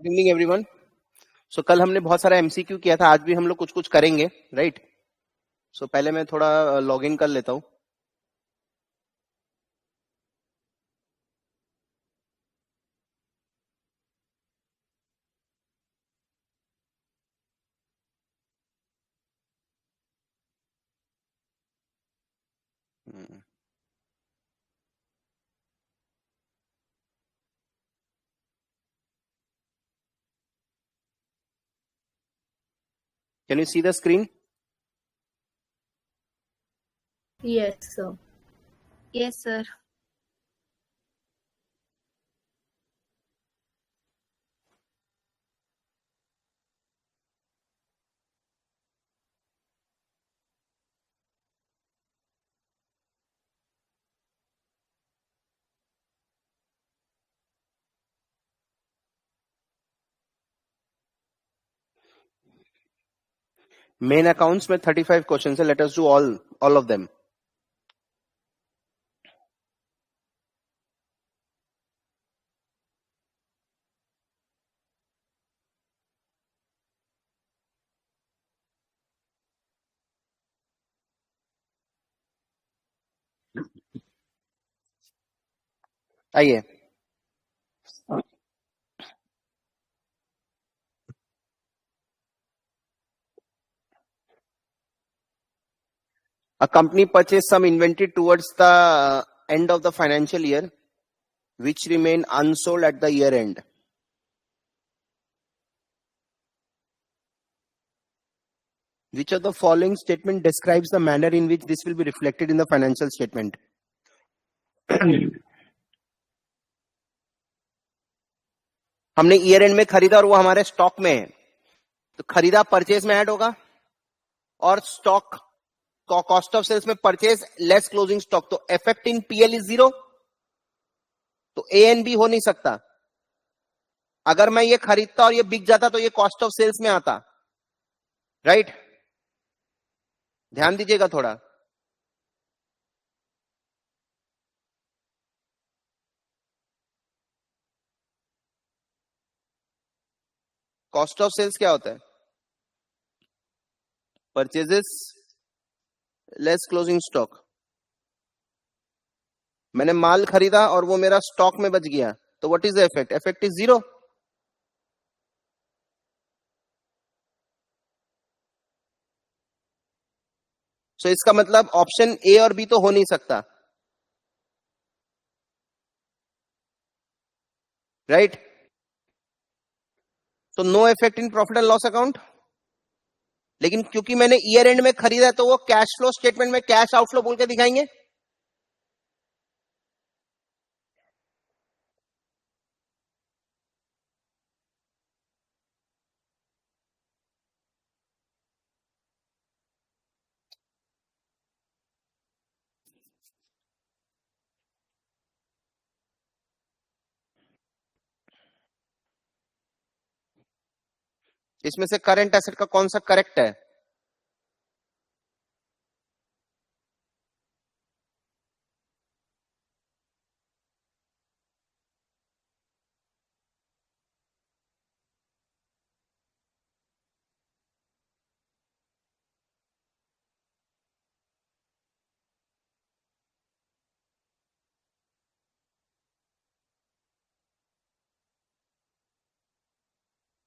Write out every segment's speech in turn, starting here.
Good evening everyone. सो कल हमने बहुत सारा एमसीक्यू किया था, आज भी हम लोग कुछ कुछ करेंगे, राइट? सो पहले मैं थोड़ा लॉग इन कर लेता हूँ। Can you see the screen? Yes, sir. Yes, sir. Main accounts में 35 क्वेश्चन है। Let us do all of them. आइए, a company purchased some inventory towards the end of the financial year which remain unsold at the year end. Which of the following statement describes the manner in which this will be reflected in the financial statement? हमने year end में खरीदा और वो हमारे stock में है, तो खरीदा परचेज में ऐड होगा, और स्टॉक कॉस्ट ऑफ सेल्स में परचेज लेस क्लोजिंग स्टॉक, तो इफेक्ट इन पीएल इज 0, तो ए एंड बी हो नहीं सकता। अगर मैं ये खरीदता और ये बिक जाता तो ये कॉस्ट ऑफ सेल्स में आता, राइट? ध्यान दीजिएगा थोड़ा। कॉस्ट ऑफ सेल्स क्या होता है? Purchases less closing stock. मैंने माल खरीदा और वो मेरा स्टॉक में बच गया, तो what is the effect? Effect is 0। सो इसका मतलब ऑप्शन ए और बी तो हो नहीं सकता, राइट? तो no effect in profit and loss account. लेकिन क्योंकि मैंने ईयर एंड में खरीदा तो वो कैश फ्लो स्टेटमेंट में कैश आउटफ्लो बोल के दिखाएंगे। इसमें से करंट एसेट का कौन सा करेक्ट है?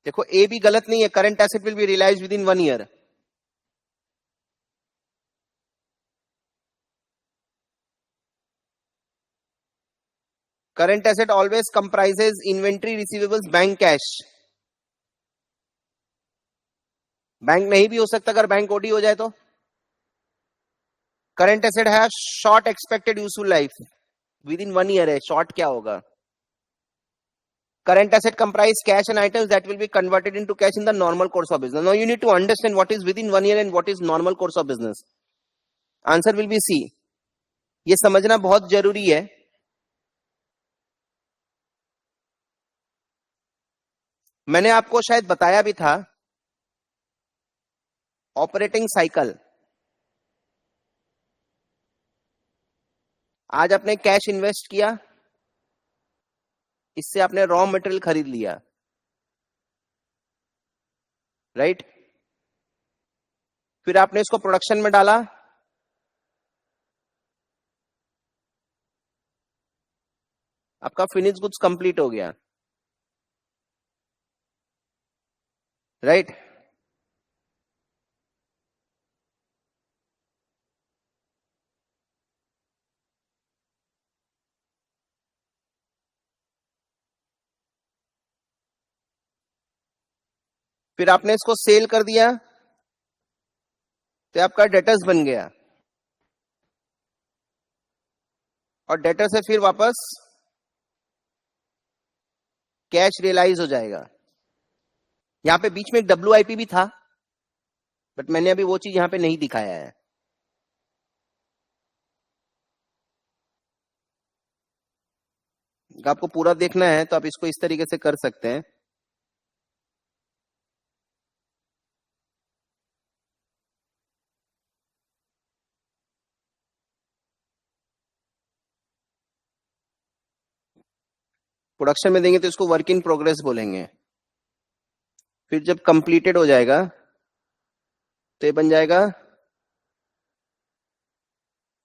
देखो, ए भी गलत नहीं है। Current asset will be realise within 1 year. Current asset always comprises inventory, receivables, bank cash. Bank नहीं भी हो सकता अगर बैंक ओडी हो जाए तो। करंट एसेट है short expected useful life, with in 1 year है। शॉर्ट क्या होगा? Current asset comprise cash and items that will be converted into cash in the normal course of business. Now you need to understand what is within 1 year and what is normal course of business. Answer will be C. ये समझना बहुत जरूरी है। मैंने आपको शायद बताया भी था, ऑपरेटिंग साइकिल। आज आपने कैश इन्वेस्ट किया, इससे आपने रॉ मटेरियल खरीद लिया, राइट। फिर आपने इसको प्रोडक्शन में डाला, आपका फिनिश गुड्स कंप्लीट हो गया, राइट। फिर आपने इसको सेल कर दिया, तो आपका डेटर्स बन गया, और डेटर से फिर वापस कैश रियलाइज हो जाएगा। यहां पे बीच में एक WIP भी था, बट मैंने अभी वो चीज यहां पे नहीं दिखाया है। अगर आपको पूरा देखना है तो आप इसको इस तरीके से कर सकते हैं। प्रोडक्शन में देंगे तो इसको वर्क इन प्रोग्रेस बोलेंगे। फिर जब कंप्लीटेड हो जाएगा तो ये बन जाएगा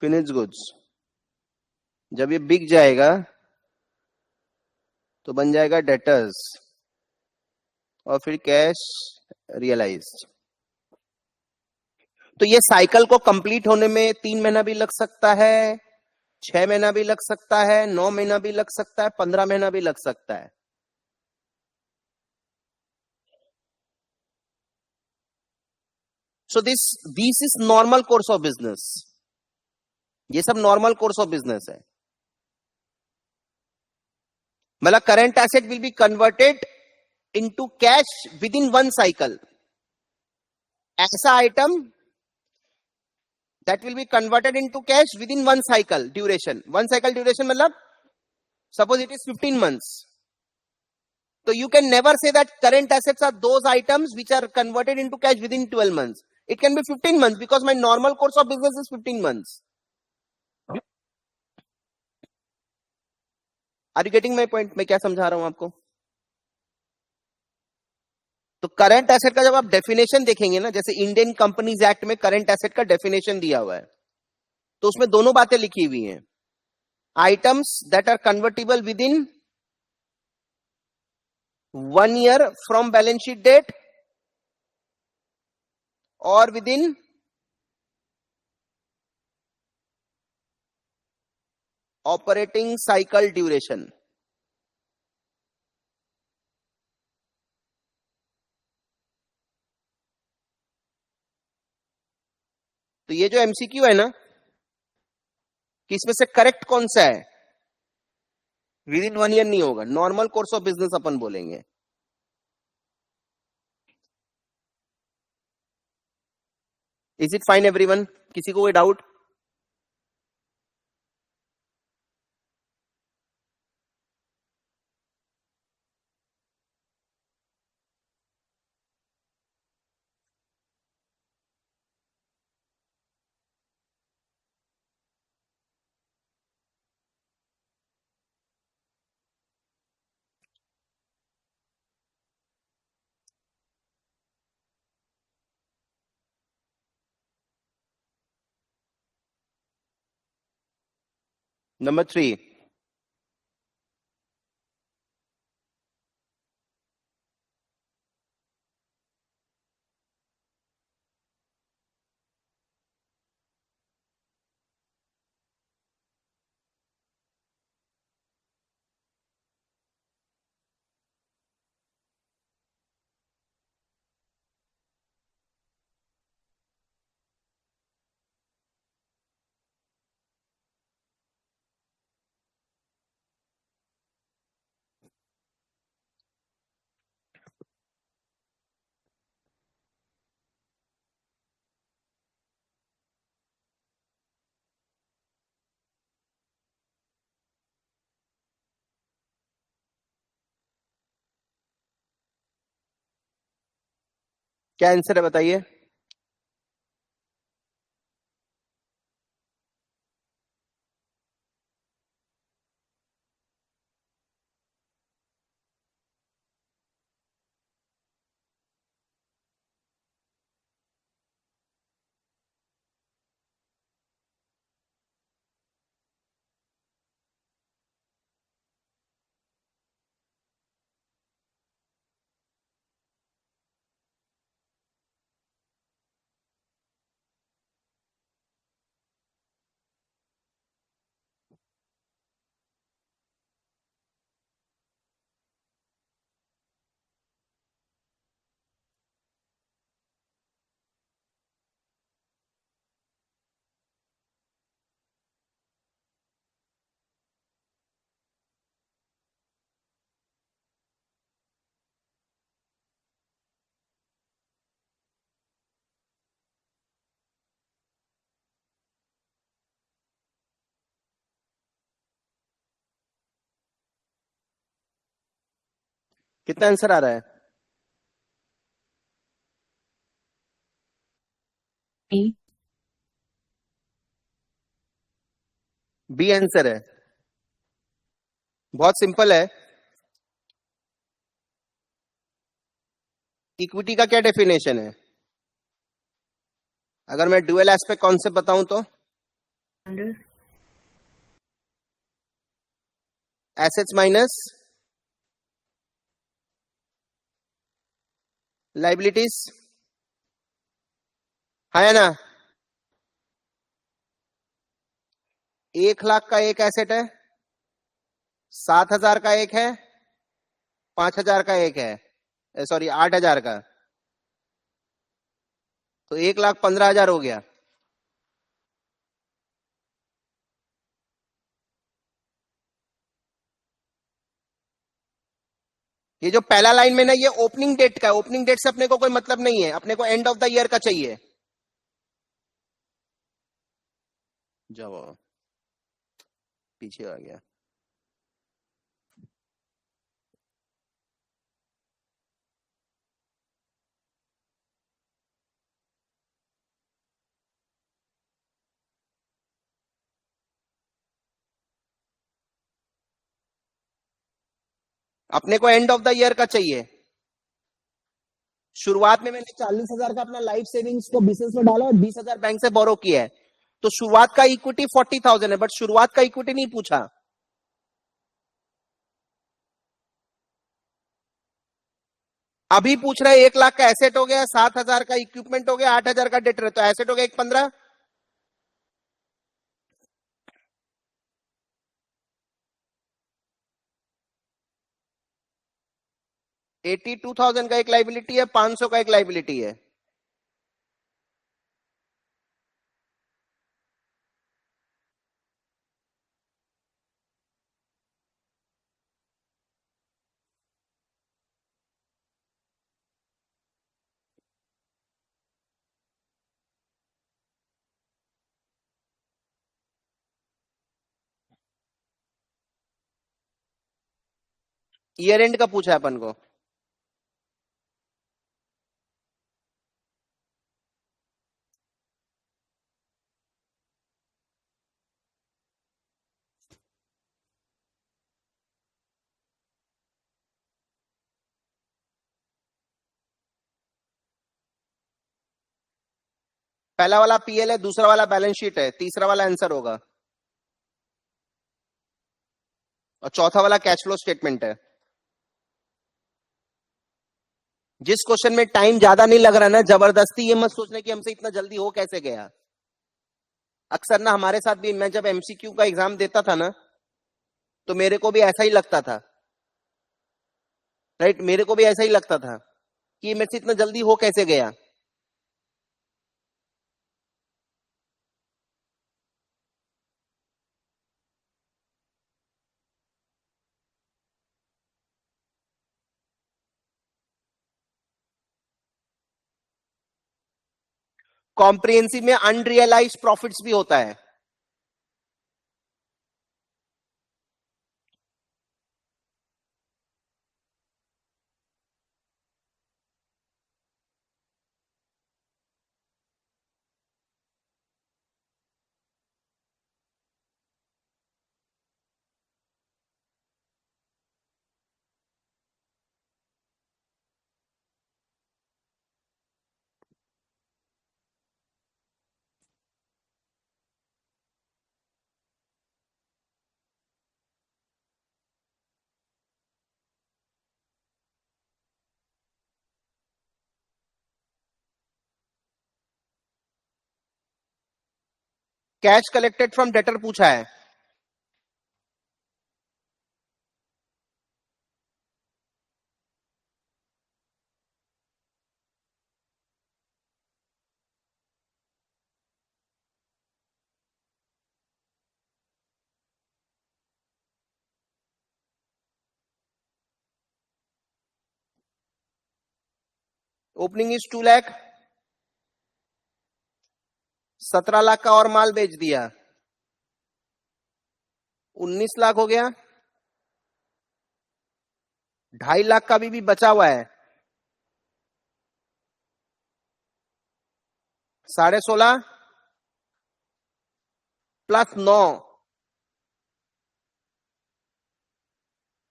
फिनिश गुड्स। जब ये बिक जाएगा तो बन जाएगा डेटर्स, और फिर कैश रियलाइज्ड। तो ये साइकिल को कंप्लीट होने में 3 महीना भी लग सकता है, 6 महीना भी लग सकता है, 9 महीना भी लग सकता है, 15 महीना भी लग सकता है। सो this is normal course of business. ये सब नॉर्मल कोर्स ऑफ बिजनेस है। मतलब current asset will be converted into cash with in 1 cycle. ऐसा item that will be converted into cash within 1 cycle duration. 1 cycle duration matlab suppose it is 15 months. So you can never say that current assets are those items which are converted into cash within 12 months. It can be 15 months because my normal course of business is 15 months. Are you getting my point? मैं क्या समझा रहा हूं आपको? तो current asset का जब आप डेफिनेशन देखेंगे ना, जैसे इंडियन कंपनीज एक्ट में करंट एसेट का डेफिनेशन दिया हुआ है, तो उसमें दोनों बातें लिखी हुई हैं। Items that are convertible within 1 year from balance sheet date or within operating cycle duration. तो ये जो MCQ है ना, कि इसमें से करेक्ट कौन सा है, विद इन 1 year नहीं होगा, नॉर्मल कोर्स ऑफ बिजनेस अपन बोलेंगे। Is it fine everyone? किसी को कोई डाउट? नंबर 3, क्या आंसर है बताइए? कितना आंसर आ रहा है? बी आंसर है। बहुत सिंपल है। इक्विटी का क्या डेफिनेशन है? अगर मैं ड्यूअल एस्पेक्ट कॉन्सेप्ट बताऊं तो एसेट्स माइनस लाइबिलिटीज, है ना? 1 लाख का एक एसेट है, 7,000 का एक है, 5,000 का एक है, सॉरी 8,000 का, तो 1,15,000 हो गया। ये जो पहला लाइन में ना, ये ओपनिंग डेट का है। ओपनिंग डेट से अपने को कोई मतलब नहीं है, अपने को एंड ऑफ द ईयर का चाहिए। जवाब पीछे आ गया। अपने को एंड ऑफ द ईयर का चाहिए। शुरुआत में मैंने 40,000 का अपना लाइफ सेविंग्स को बिजनेस में डाला और 20,000 बैंक से बोरो किया है, तो शुरुआत का इक्विटी 40,000 है, बट शुरुआत का इक्विटी नहीं पूछा। अभी पूछ रहे 1 लाख का एसेट हो गया, 7,000 का इक्विपमेंट हो गया, 8,000 का डेट, तो एसेट हो गया 1,15। 82,000 का एक लाइबिलिटी है, 500 का एक लाइबिलिटी है। ईयर एंड का पूछा है अपन को। पहला वाला पीएल है, दूसरा वाला बैलेंस शीट है, तीसरा वाला आंसर होगा, और चौथा वाला कैश फ्लो स्टेटमेंट है। जिस क्वेश्चन में टाइम ज्यादा नहीं लग रहा ना, जबरदस्ती ये मत सोचने कि हमसे इतना जल्दी हो कैसे गया। अक्सर ना हमारे साथ भी, मैं जब एमसीक्यू का एग्जाम देता था ना, तो मेरे को भी ऐसा ही लगता था। राइट, मेरे को भी ऐसा ही लगता था कि मेरे से इतना जल्दी हो कैसे गया। कॉम्प्रिहेंसिव में अनरियलाइज्ड प्रॉफिट्स भी होता है। कैश कलेक्टेड फ्रॉम डेटर पूछा है। ओपनिंग इज 2 लाख, 17 लाख का और माल बेच दिया, 19 लाख हो गया। 2.5 लाख का भी बचा हुआ है, 16.5 प्लस 9,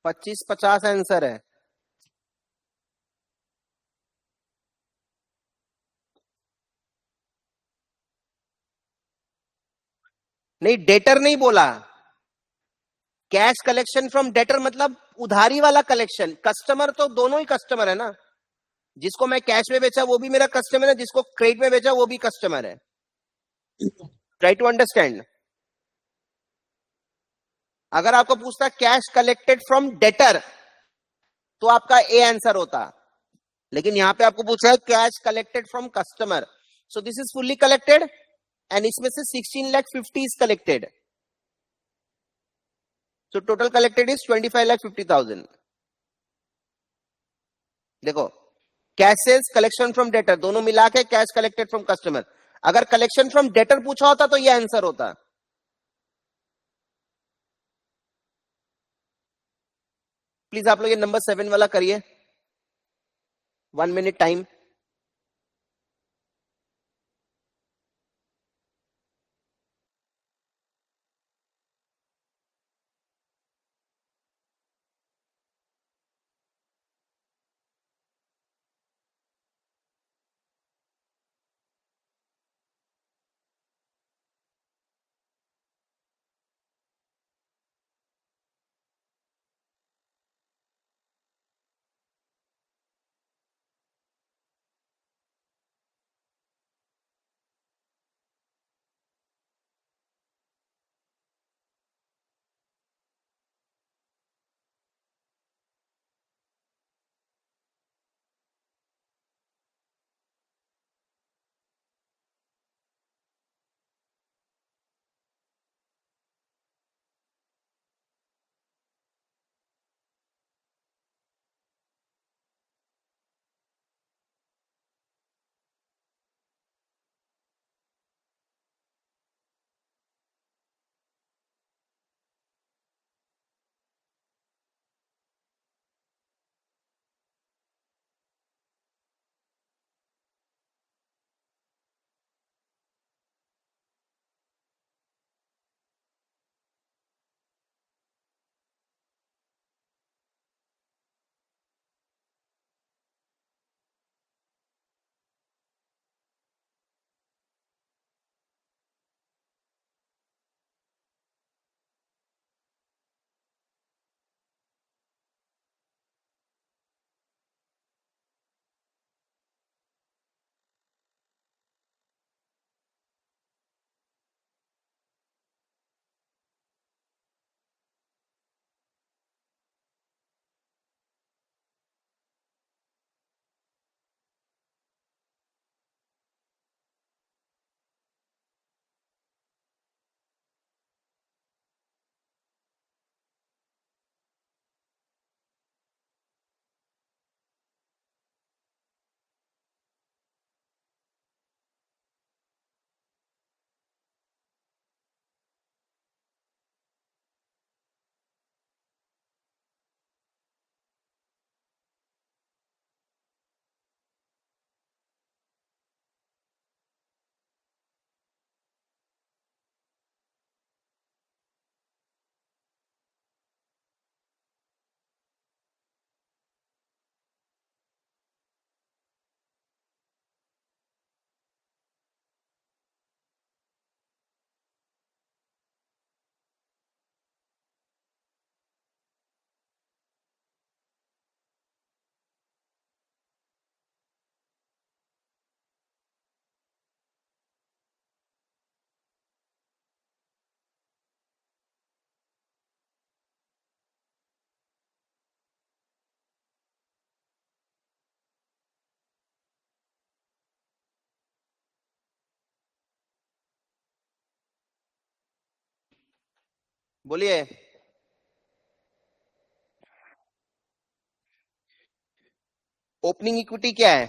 25-50 आंसर है। नहीं, डेटर नहीं बोला, कैश कलेक्शन फ्रॉम डेटर मतलब उधारी वाला कलेक्शन। कस्टमर तो दोनों ही कस्टमर है ना, जिसको मैं कैश में बेचा वो भी मेरा कस्टमर है, जिसको क्रेडिट में बेचा वो भी कस्टमर है। Try to understand. अगर आपको पूछता कैश कलेक्टेड फ्रॉम डेटर तो आपका ए आंसर होता, लेकिन यहां पे आपको पूछ रहा है cash collected from customer, so this is fully collected and इसमें से 16,50,000 is collected, so total collected is 25,50,000। देखो, cash sales, collection from debtor दोनों मिला के कैश कलेक्टेड फ्रॉम कस्टमर। अगर कलेक्शन फ्रॉम डेटर पूछा होता तो ये आंसर होता। प्लीज आप लोग ये नंबर 7 वाला करिए, 1 मिनट टाइम। बोलिए। ओपनिंग इक्विटी क्या है?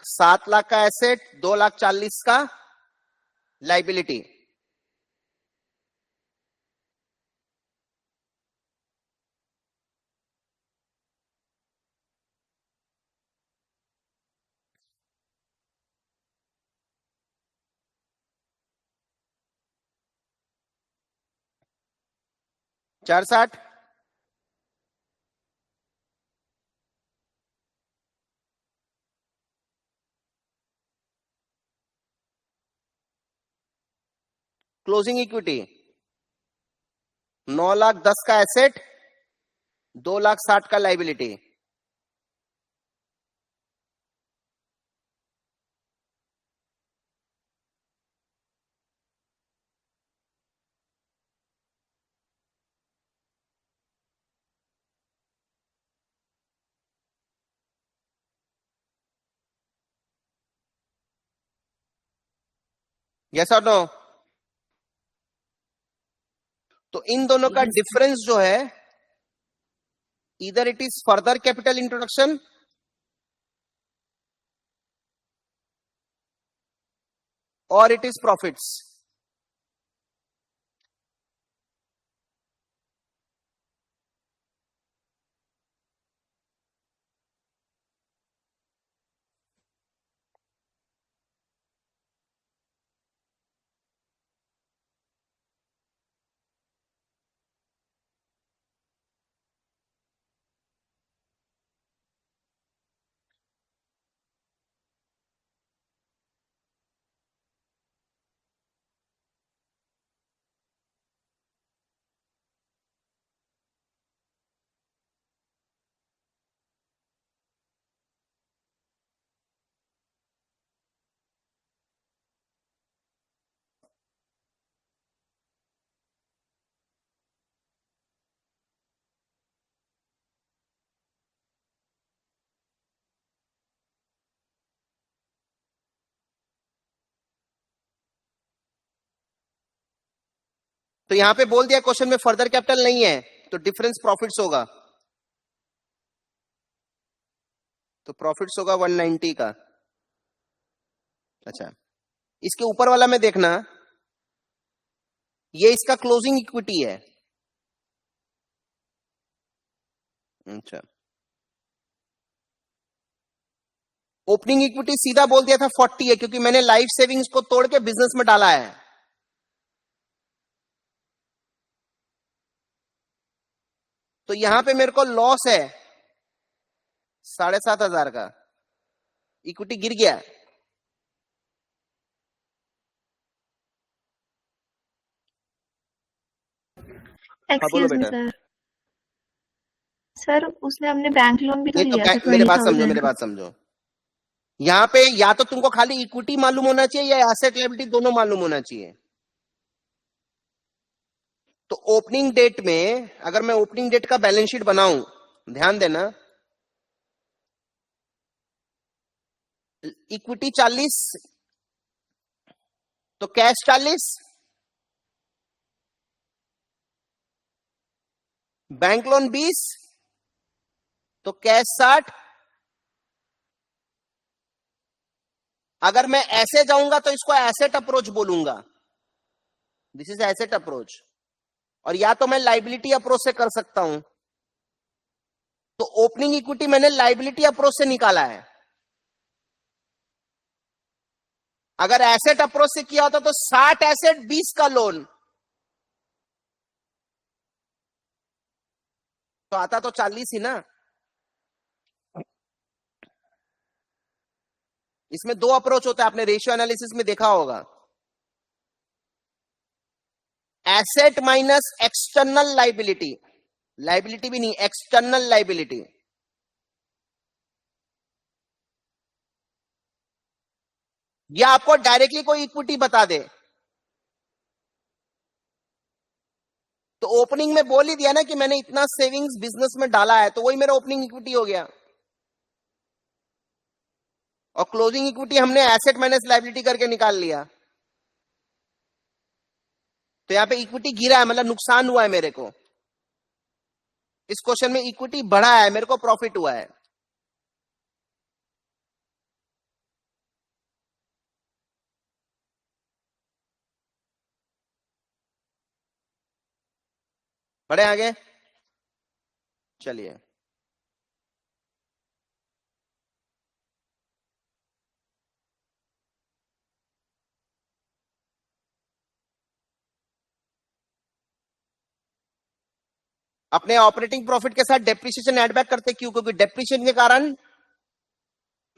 7 लाख का एसेट, 2,40,000 का लाइबिलिटी। 460, क्लोजिंग इक्विटी 9,10,000 का एसेट, 2,60,000 का लाइबिलिटी। यस और नो? तो इन दोनों का डिफरेंस जो है, इधर it is further capital introduction और इट इज प्रॉफिट्स। तो यहां पे बोल दिया क्वेश्चन में फर्दर कैपिटल नहीं है, तो डिफरेंस प्रॉफिट्स होगा। तो प्रॉफिट्स होगा 190 का। अच्छा, इसके ऊपर वाला में देखना, ये इसका क्लोजिंग इक्विटी है। अच्छा, ओपनिंग इक्विटी सीधा बोल दिया था 40 है, क्योंकि मैंने लाइफ सेविंग्स को तोड़ के बिजनेस में डाला है। तो यहां पे मेरे को लॉस है 7,500 का, इक्विटी गिर गया। हाँ बोलो एक्सक्यूज मी बेटा। सर। सर उसमें हमने बैंक लोन भी तो नहीं तो लिया था मेरे बात समझो, 20,000 मेरे का। बात समझो। यहां पे या तो तुमको खाली इक्विटी मालूम होना चाहिए या एसेट लायबिलिटी दोनों मालूम होना चाहिए। तो ओपनिंग डेट में अगर मैं ओपनिंग डेट का बैलेंस शीट बनाऊं, ध्यान देना, इक्विटी 40 तो कैश 40, बैंक लोन 20 तो कैश 60। अगर मैं ऐसे जाऊंगा तो इसको एसेट अप्रोच बोलूंगा, दिस इज एसेट अप्रोच। और या तो मैं लाइबिलिटी अप्रोच से कर सकता हूं। तो ओपनिंग इक्विटी मैंने लाइबिलिटी अप्रोच से निकाला है। अगर एसेट अप्रोच से किया होता तो 60 एसेट 20 का लोन तो आता तो 40 ही ना। इसमें दो अप्रोच होता है, आपने रेशियो एनालिसिस में देखा होगा, asset minus external liability, liability भी नहीं, एक्सटर्नल लाइबिलिटी। या आपको डायरेक्टली कोई इक्विटी बता दे, तो ओपनिंग में बोल ही दिया ना कि मैंने इतना सेविंग्स बिजनेस में डाला है, तो वही मेरा ओपनिंग इक्विटी हो गया। और क्लोजिंग इक्विटी हमने एसेट माइनस लाइबिलिटी करके निकाल लिया। तो यहां पे इक्विटी गिरा है, मतलब नुकसान हुआ है मेरे को। इस क्वेश्चन में इक्विटी बढ़ा है, मेरे को प्रॉफिट हुआ है। बढ़े आगे, चलिए। अपने ऑपरेटिंग प्रॉफिट के साथ डेप्रिसिएशन ऐड बैक करते क्यों? क्योंकि डेप्रिसिएशन के कारण,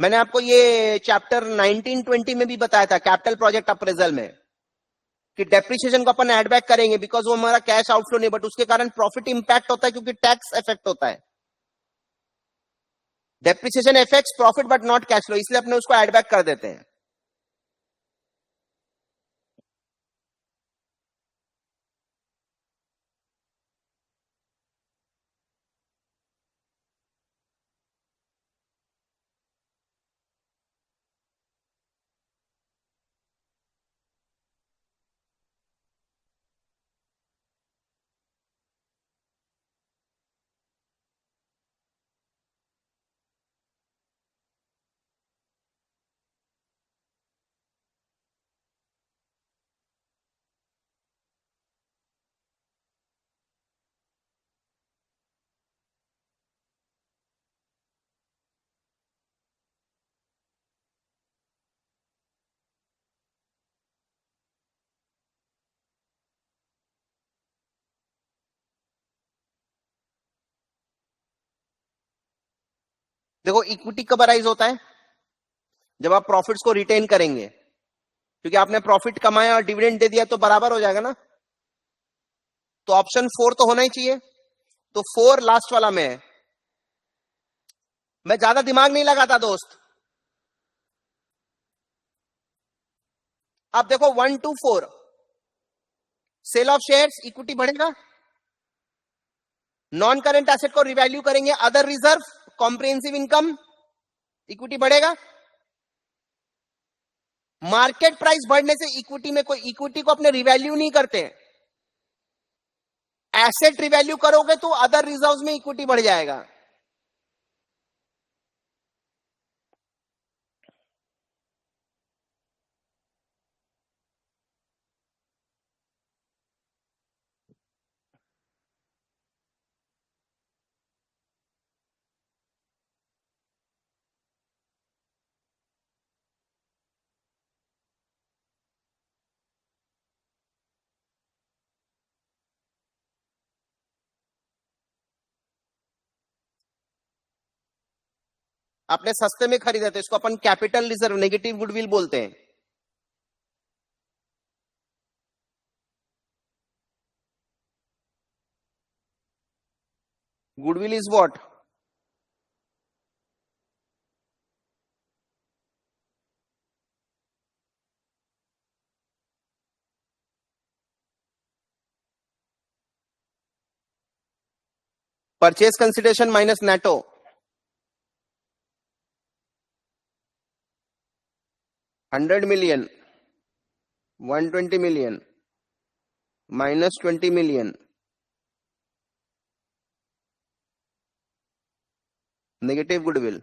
मैंने आपको ये चैप्टर 19-20 में भी बताया था कैपिटल प्रोजेक्ट अप्रेजल में, कि डेप्रिसिएशन को अपन ऐड बैक करेंगे बिकॉज वो हमारा कैश आउटफ्लो नहीं, बट उसके कारण प्रॉफिट इंपैक्ट होता है क्योंकि टैक्स इफेक्ट होता है। Depreciation effects profit but not cash flow, इसलिए अपने उसको ऐड बैक कर देते हैं। देखो इक्विटी कब अराइज होता है? जब आप प्रॉफिट्स को रिटेन करेंगे, क्योंकि आपने प्रॉफिट कमाया और डिविडेंड दे दिया तो बराबर हो जाएगा ना। तो ऑप्शन 4 तो होना ही चाहिए। तो 4 लास्ट वाला में है। मैं ज्यादा दिमाग नहीं लगाता दोस्त। अब देखो 1 to 4, sale of shares equity बढ़ेगा, नॉन करेंट एसेट को रिवैल्यू करेंगे, other reserve, comprehensive income, equity बढ़ेगा। मार्केट प्राइस बढ़ने से इक्विटी में कोई, इक्विटी को अपने रिवैल्यू नहीं करते, एसेट रिवैल्यू करोगे तो अदर रिजर्व्स में इक्विटी बढ़ जाएगा। आपने सस्ते में खरीदा तो इसको अपन कैपिटल रिजर्व, नेगेटिव गुडविल बोलते हैं। Goodwill is what? Purchase consideration minus NATO. 100 million, 120 million, minus 20 million, negative goodwill.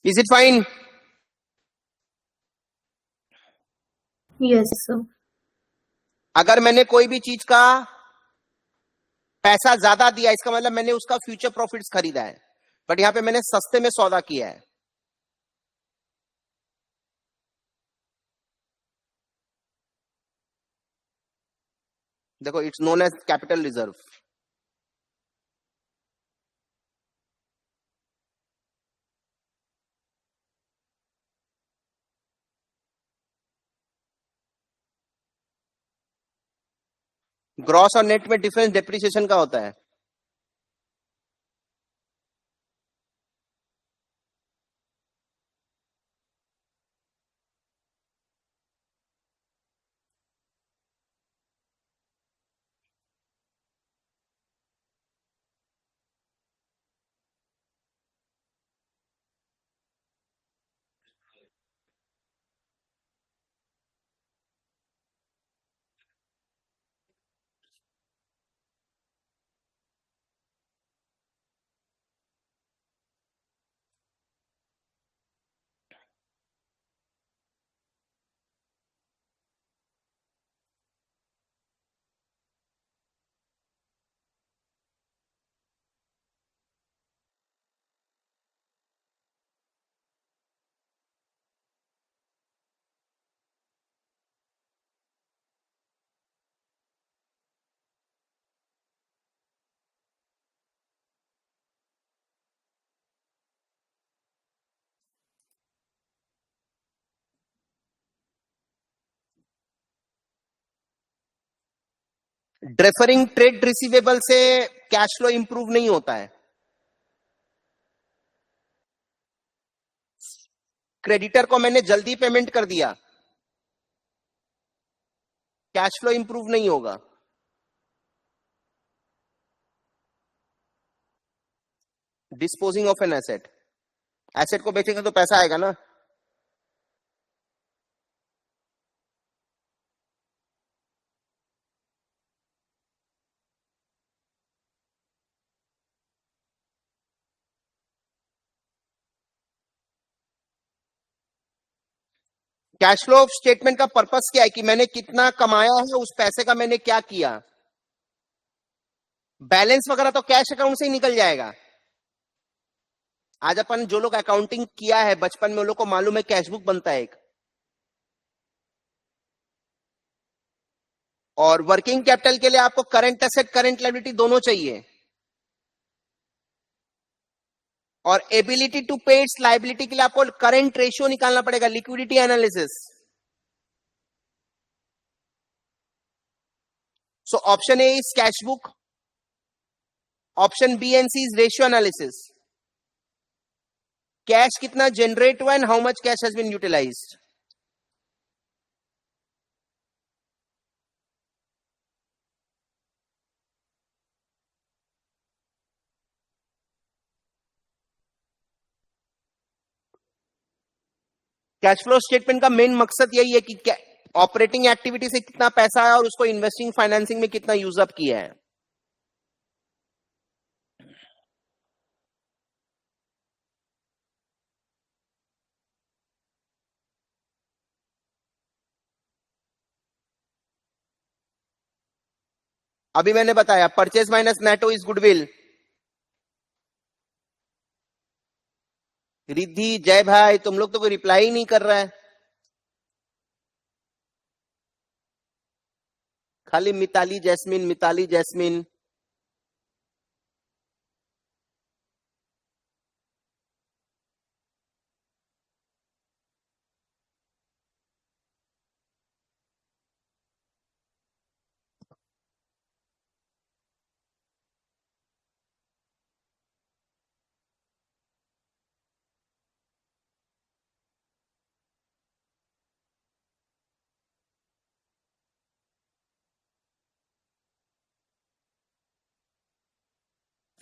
Is it fine? Yes, sir. अगर मैंने कोई भी चीज का पैसा ज्यादा दिया, इसका मतलब मैंने उसका फ्यूचर प्रॉफिट्स खरीदा है, बट यहां पे मैंने सस्ते में सौदा किया है। देखो it's known as capital reserve. Gross और नेट में डिफरेंस डेप्रिसिएशन का होता है। डेफरिंग ट्रेड रिसीवेबल से कैश फ्लो इंप्रूव नहीं होता है। क्रेडिटर को मैंने जल्दी पेमेंट कर दिया, कैश फ्लो इंप्रूव नहीं होगा। Disposing of an asset, asset को बेचेंगे तो पैसा आएगा ना। कैश फ्लो स्टेटमेंट का पर्पस क्या है कि मैंने कितना कमाया है, उस पैसे का मैंने क्या किया। बैलेंस वगैरह तो कैश अकाउंट से ही निकल जाएगा। आज अपन जो लोग अकाउंटिंग किया है बचपन में, उन लोग को मालूम है कैश बुक बनता है एक। और वर्किंग कैपिटल के लिए आपको करंट एसेट करंट लायबिलिटी दोनों चाहिए, और ability to pay its liability के लिए आपको करंट रेशियो निकालना पड़ेगा, liquidity analysis. So option A is cash book, option B and C is ratio analysis. Cash कितना जनरेट हुआ and how much cash has been utilised. Cash flow statement का main मकसद यही है कि ऑपरेटिंग एक्टिविटी से कितना पैसा आया और उसको इन्वेस्टिंग फाइनेंसिंग में कितना यूज अप किया है। अभी मैंने बताया purchase minus NATO is goodwill. Riddhi, जय भाई, तुम लोग तो कोई रिप्लाई ही नहीं कर रहा है, खाली मिताली जैस्मिन मिताली जैस्मिन।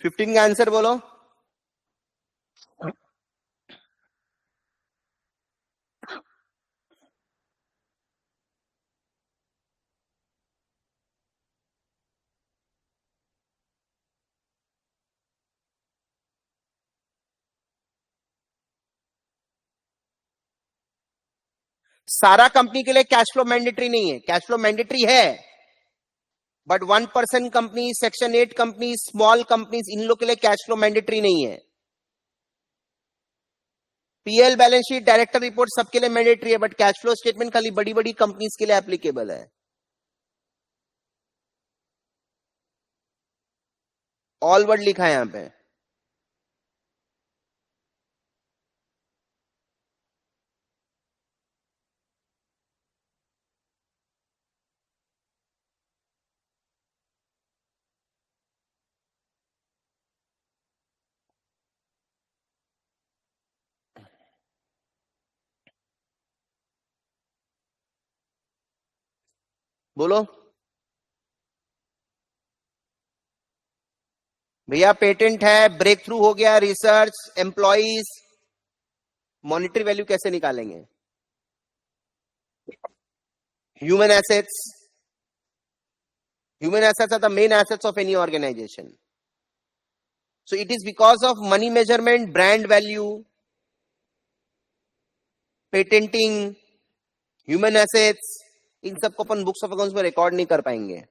फिफ्टीन का आंसर बोलो। सारा कंपनी के लिए कैश फ्लो मैंडेटरी नहीं है, कैश फ्लो मैंडेटरी है, but 1% company, section 8 company, small companies, इन लोग के लिए कैश फ्लो मैंडेटरी नहीं है। P L, balance sheet, director report सबके लिए मैंडेटरी है, बट कैश फ्लो स्टेटमेंट खाली बड़ी बड़ी कंपनीज के लिए एप्लीकेबल है। ऑल वर्ड लिखा है यहां पे। बोलो भैया, पेटेंट है, ब्रेक थ्रू हो गया, रिसर्च, एम्प्लॉइज, मॉनिटरी वैल्यू कैसे निकालेंगे? Human assets, human assets are the main assets of any organization. So it is because of money measurement, brand value, patenting, human assets, इन सबको अपन बुक्स ऑफ अकाउंट्स में record नहीं कर पाएंगे.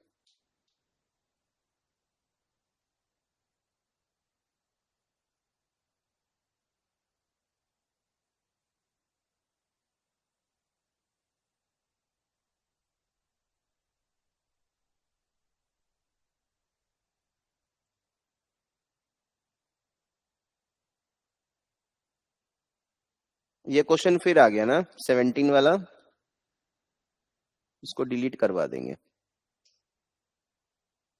ये question फिर आ गया ना 17 वाला, इसको डिलीट करवा देंगे.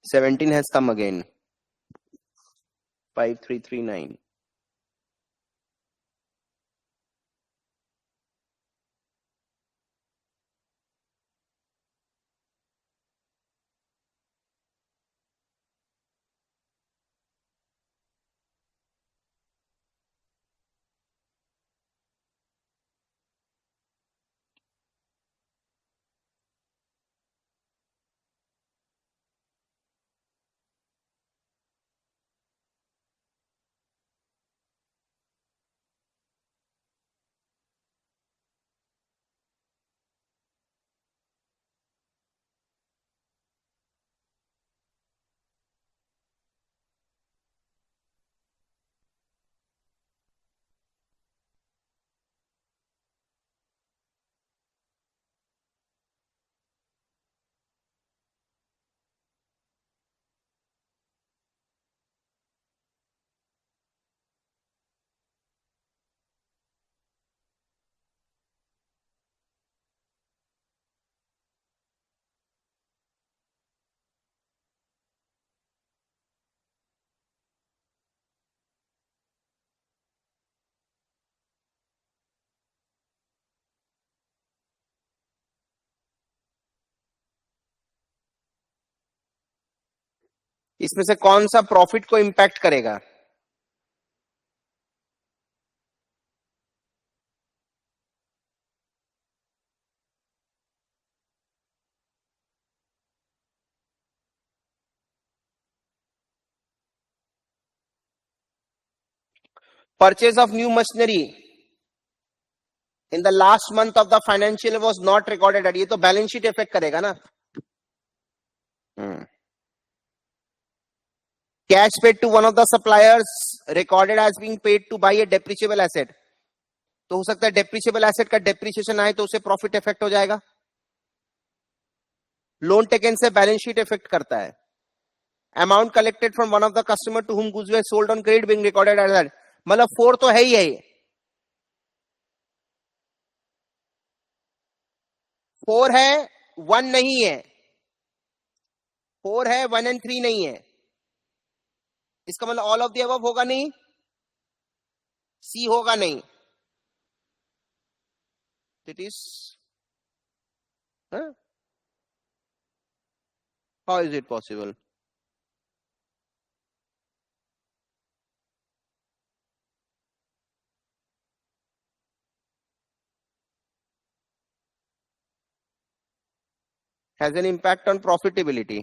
17 हैज कम अगेन. 5339. इसमें से कौन सा प्रॉफिट को इंपैक्ट करेगा? Purchase of new machinery in the last month of the financial year was not recorded at. ये तो बैलेंस शीट इफेक्ट करेगा ना. Cash paid to one of the suppliers recorded as being paid to buy a depreciable asset. तो हो सकता है depreciable asset का depreciation आए तो उसे profit effect हो जाएगा. लोन टेकन से बैलेंस शीट इफेक्ट करता है. Amount collected from one of the customer to whom goods were sold on credit being recorded as that. मतलब 4 तो है ही है. 4 है, 1 नहीं है. 4 है, 1 and 3 नहीं है. इसका मतलब ऑल ऑफ द अबव होगा नहीं, सी होगा नहीं. It is how is it possible? Has an impact on profitability.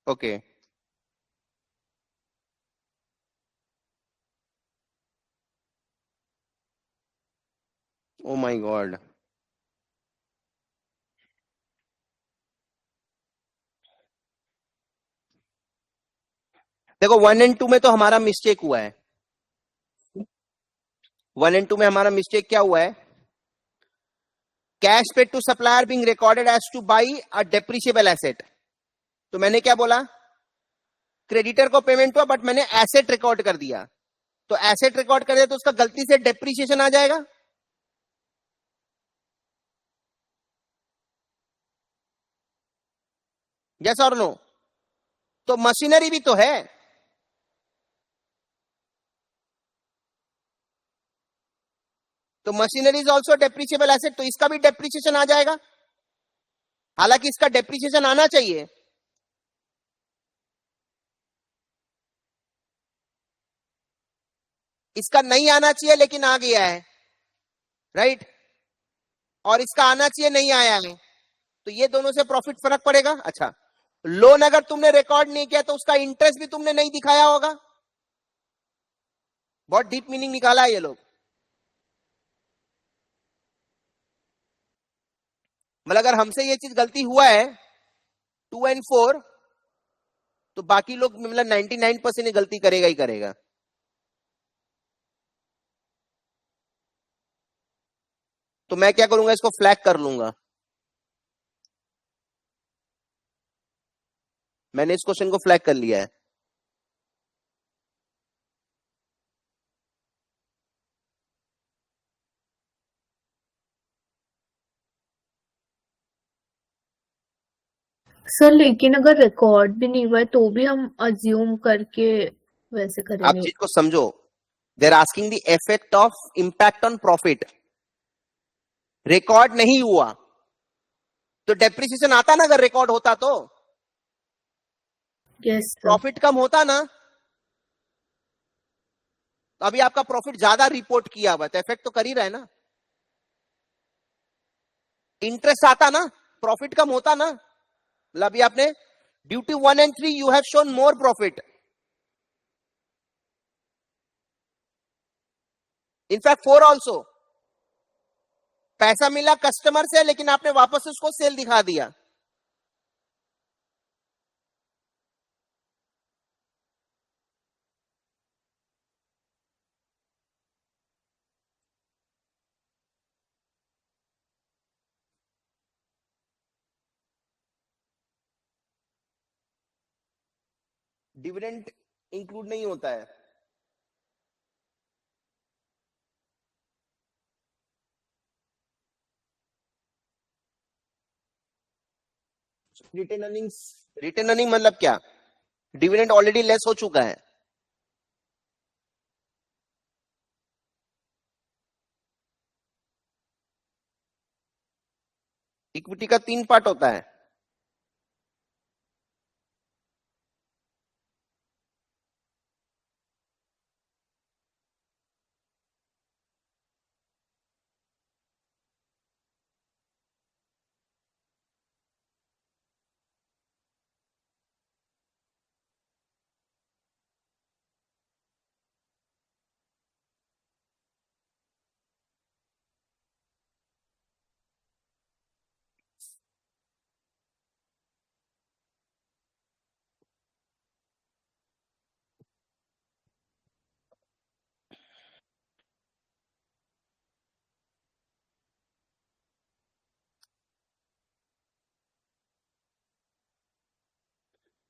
Okay, oh my God. देखो 1 and 2 में तो हमारा मिस्टेक हुआ है. 1 and 2 में हमारा मिस्टेक क्या हुआ है? Cash paid to supplier being recorded as to buy a depreciable asset. तो मैंने क्या बोला? क्रेडिटर को पेमेंट हुआ बट मैंने एसेट रिकॉर्ड कर दिया. तो एसेट रिकॉर्ड कर दिया तो उसका गलती से डेप्रिसिएशन आ जाएगा. यस और नो? तो मशीनरी भी तो है, तो machinery is also depreciable asset, तो इसका भी डेप्रिसिएशन आ जाएगा, हालांकि इसका डेप्रिसिएशन आना चाहिए। इसका नहीं आना चाहिए लेकिन आ गया है, राइट? और इसका आना चाहिए नहीं आया है, तो ये दोनों से प्रॉफिट फर्क पड़ेगा। अच्छा, लोन अगर तुमने रिकॉर्ड नहीं किया तो उसका इंटरेस्ट भी तुमने नहीं दिखाया होगा। बहुत डीप मीनिंग निकाला है ये लोग। मतलब अगर हमसे ये चीज गलती हुआ है 2 और 4, तो बाकी लोग मतलब 99% गलती करेगा ही करेगा। तो मैं क्या करूंगा, इसको फ्लैग कर लूंगा। मैंने इस क्वेश्चन को फ्लैग कर लिया है। सर लेकिन अगर रिकॉर्ड भी नहीं हुआ है तो भी हम अज्यूम करके वैसे आप करेंगे। चीज को समझो, they're asking the effect of impact on profit. Record नहीं हुआ तो डेप्रिसिएशन आता ना, अगर रिकॉर्ड होता तो यस सर। प्रॉफिट कम होता ना। तो अभी आपका प्रॉफिट ज्यादा रिपोर्ट किया हुआ तो इफेक्ट तो कर ही रहा है ना। इंटरेस्ट आता ना, प्रॉफिट कम होता ना। मतलब अभी आपने duty 1 and 3 you have shown more profit, in fact 4 also. पैसा मिला कस्टमर से लेकिन आपने वापस उसको सेल दिखा दिया। डिविडेंड इंक्लूड नहीं होता है। रिटेन अर्निंग्स, रिटेन अर्निंग मतलब क्या? डिविडेंड ऑलरेडी लेस हो चुका है। इक्विटी का 3 पार्ट होता है।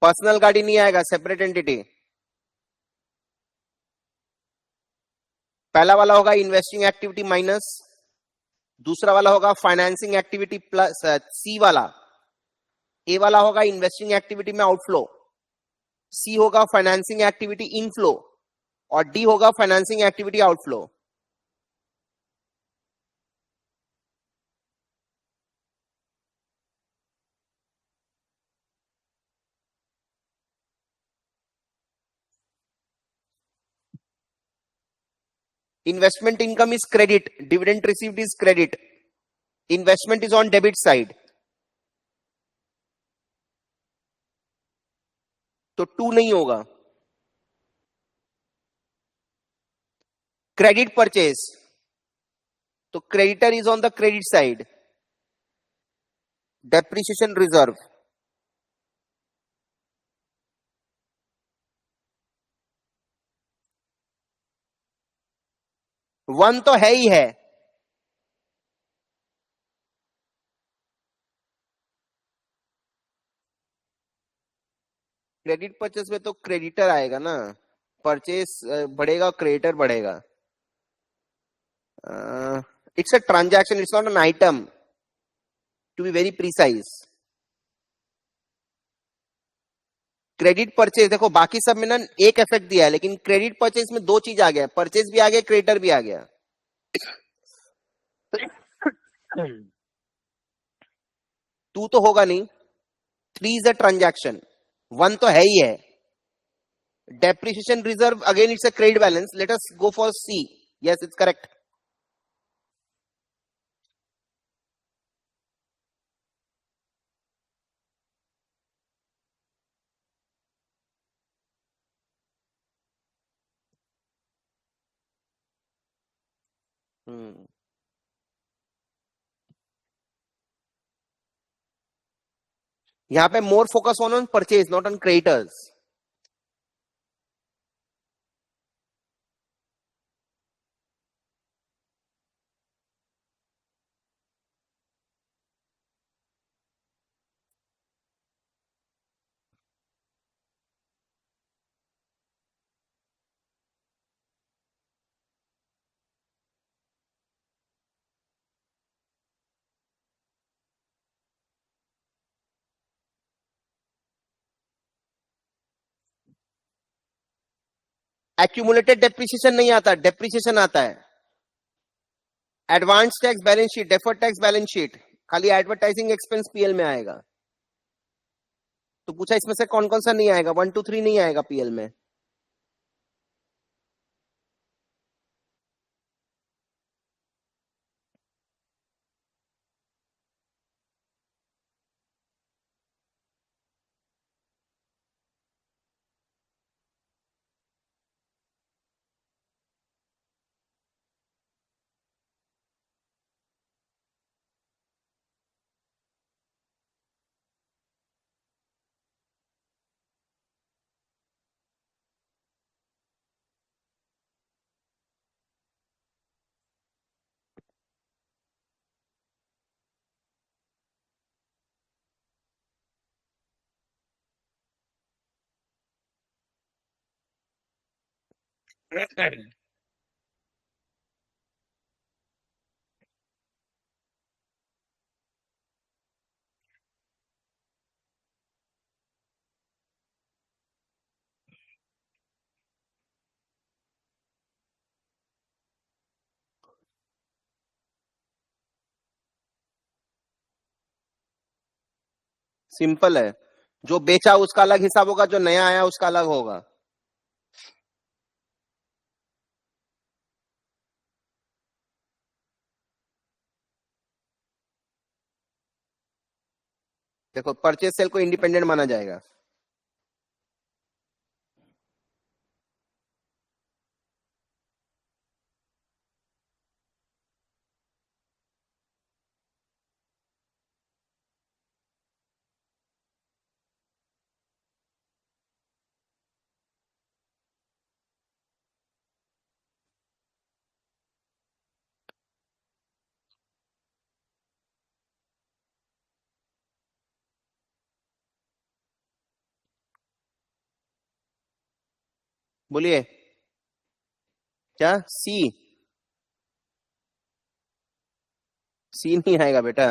पर्सनल गाड़ी नहीं आएगा, सेपरेट एंटिटी। पहला वाला होगा इन्वेस्टिंग एक्टिविटी माइनस, दूसरा वाला होगा फाइनेंसिंग एक्टिविटी प्लस, सी वाला, ए वाला होगा इन्वेस्टिंग एक्टिविटी में आउटफ्लो, सी होगा फाइनेंसिंग एक्टिविटी इनफ्लो, और डी होगा financing activity outflow. Investment income is credit, dividend received is credit, investment is on debit side, तो 2 नहीं होगा। क्रेडिट परचेज, तो creditor is on the credit side, depreciation reserve, one तो है ही है। क्रेडिट परचेज में तो क्रेडिटर आएगा ना, परचेज बढ़ेगा, क्रेडिटर बढ़ेगा। It's a transaction, it's not an item, to be very precise. Credit purchase, देखो बाकी सब में ना एक इफेक्ट दिया है, लेकिन क्रेडिट परचेज में दो चीज आ गया, परचेज भी आ गया, क्रेडिटर भी आ गया। टू तो होगा नहीं, three is a transaction, one तो है ही है। Depreciation reserve again it's a credit balance, let us go for C. Yes it's correct. यहां पे more focus on purchase not on creditors. Accumulated depreciation नहीं आता, डेप्रिसिएशन आता है। Advance tax balance sheet, deferred tax balance sheet, खाली advertising expense PL में आएगा। तो पूछा इसमें से कौन कौन सा नहीं आएगा, 1 2 3 नहीं आएगा पीएल में। सिंपल है, जो बेचा उसका अलग हिसाब होगा, जो नया आया उसका अलग होगा। देखो परचेज सेल को इंडिपेंडेंट माना जाएगा। बोलिए क्या, सी? सी नहीं आएगा बेटा।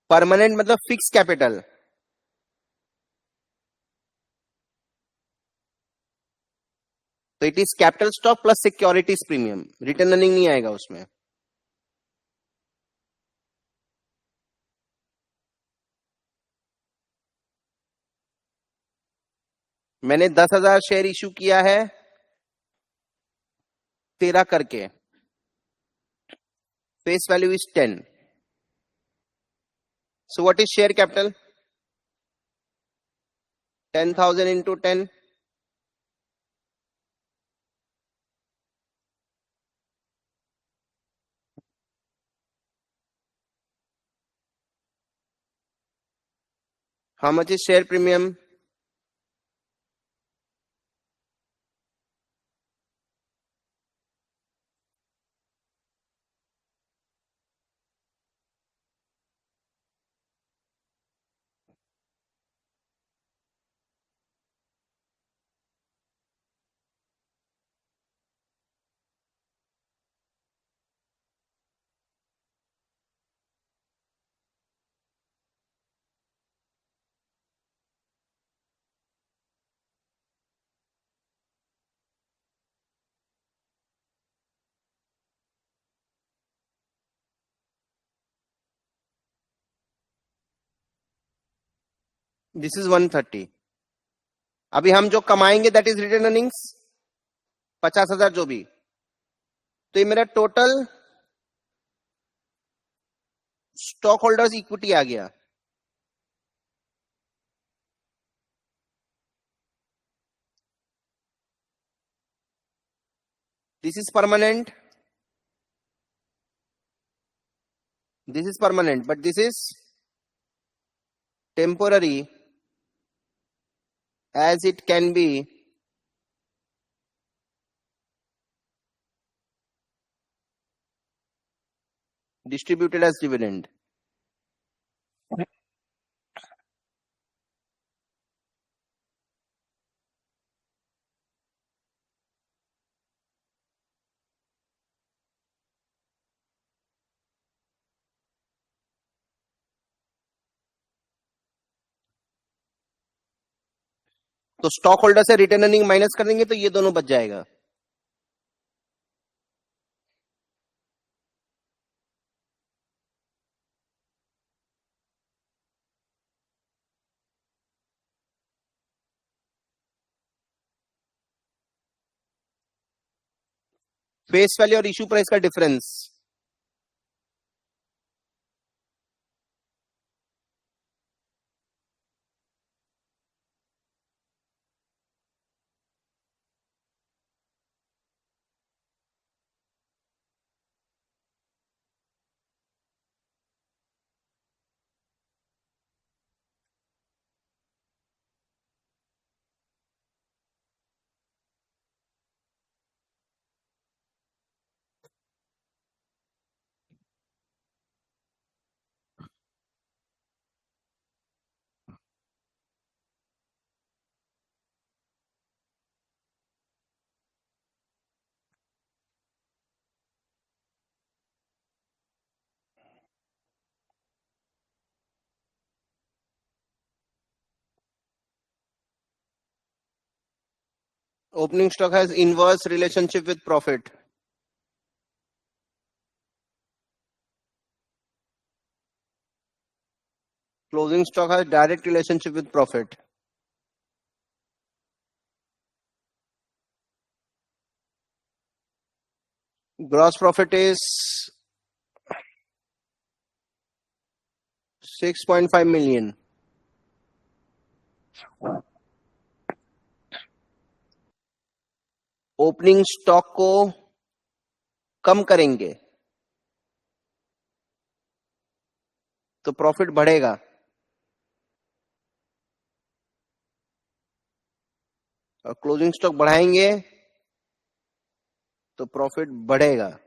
परमानेंट मतलब फिक्स कैपिटल। तो it is capital stock plus securities premium, return earning नहीं आएगा उसमें। मैंने 10,000 शेयर इशू किया है 13 करके, face value is 10। So what is share capital? 10,000 into 10, how much is share premium? This is 130। अभी हम जो कमाएंगे दैट इज रिटेन अर्निंग्स 50,000 जो भी, तो ये मेरा टोटल स्टॉक होल्डर्स इक्विटी आ गया। This is permanent, this is permanent, but this is temporary as it can be distributed as dividend. तो स्टॉक होल्डर से रिटर्न अर्निंग माइनस कर देंगे तो ये दोनों बच जाएगा। फेस वैल्यू और इश्यू प्राइस का difference, opening stock has inverse relationship with profit. Closing stock has direct relationship with profit. Gross profit is 6.5 million। Opening stock को कम करेंगे तो प्रॉफिट बढ़ेगा, और क्लोजिंग स्टॉक बढ़ाएंगे तो प्रॉफिट बढ़ेगा।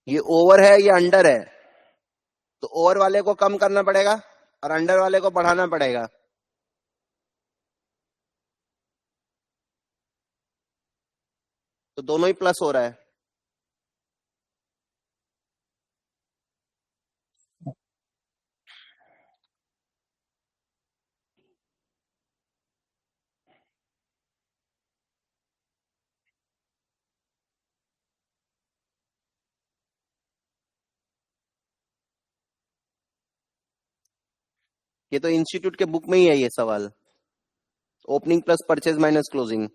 ये ओवर है, ये अंडर है, तो ओवर वाले को कम करना पड़ेगा और अंडर वाले को बढ़ाना पड़ेगा। तो दोनों ही प्लस हो रहा है। ये तो इंस्टीट्यूट के बुक में ही है ये सवाल, opening plus purchase minus closing.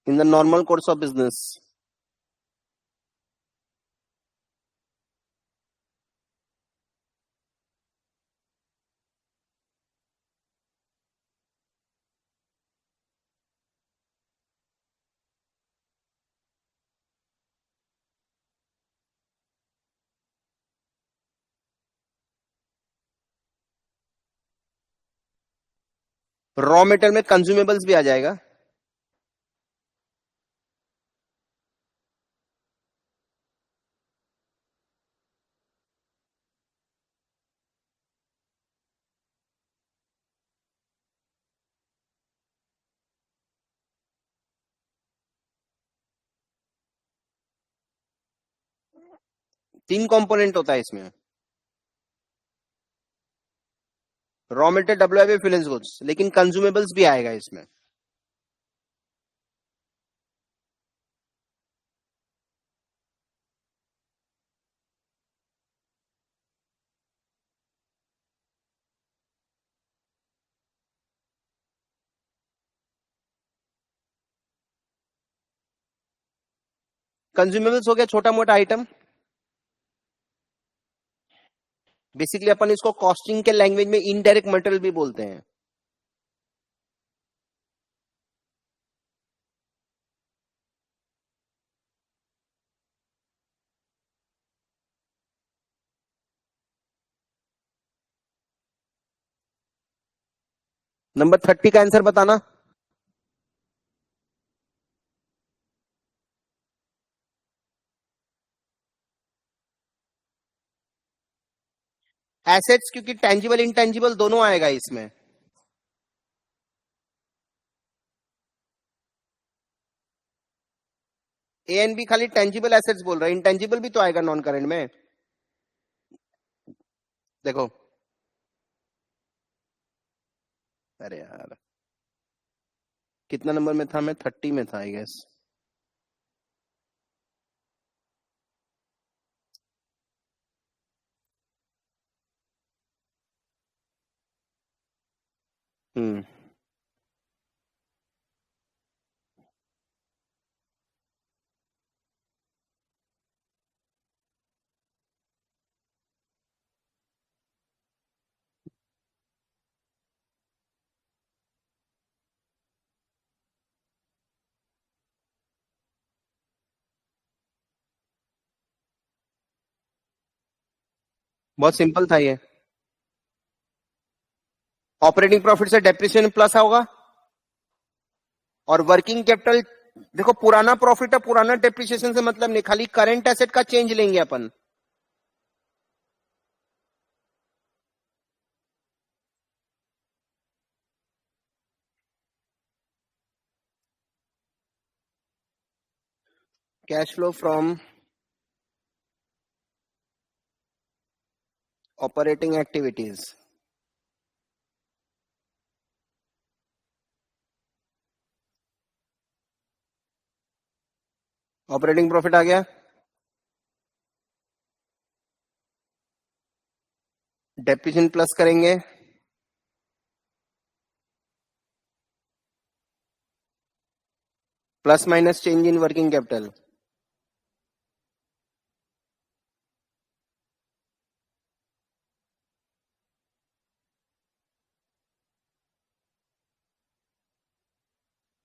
In the normal course of business, raw material में कंज्यूमेबल्स भी आ जाएगा। तीन कंपोनेंट होता है इसमें, raw material, WIP, finish goods, लेकिन कंज्यूमेबल्स भी आएगा इसमें। कंज्यूमेबल्स हो गया छोटा मोटा आइटम। बेसिकली अपन इसको कॉस्टिंग के लैंग्वेज में इनडायरेक्ट मटेरियल भी बोलते हैं। नंबर 30 का आंसर बताना। एसेट्स, क्योंकि टेंजिबल इंटेंजिबल दोनों आएगा इसमें। ए एंड बी खाली टेंजिबल एसेट्स बोल रहा है, इंटेंजिबल भी तो आएगा नॉन करेंट में। देखो, अरे यार कितना नंबर में था मैं? 30 में था आई गेस। हम्म, बहुत सिंपल था ये। ऑपरेटिंग प्रॉफिट से डेप्रिसिएशन प्लस होगा, और वर्किंग कैपिटल, देखो पुराना प्रॉफिट है, पुराना डेप्रिसिएशन से मतलब नहीं, खाली करंट एसेट का चेंज लेंगे अपन। Cash flow from operating activities, operating profit आ गया, डेप्रिसिएशन प्लस करेंगे, plus minus change in working capital.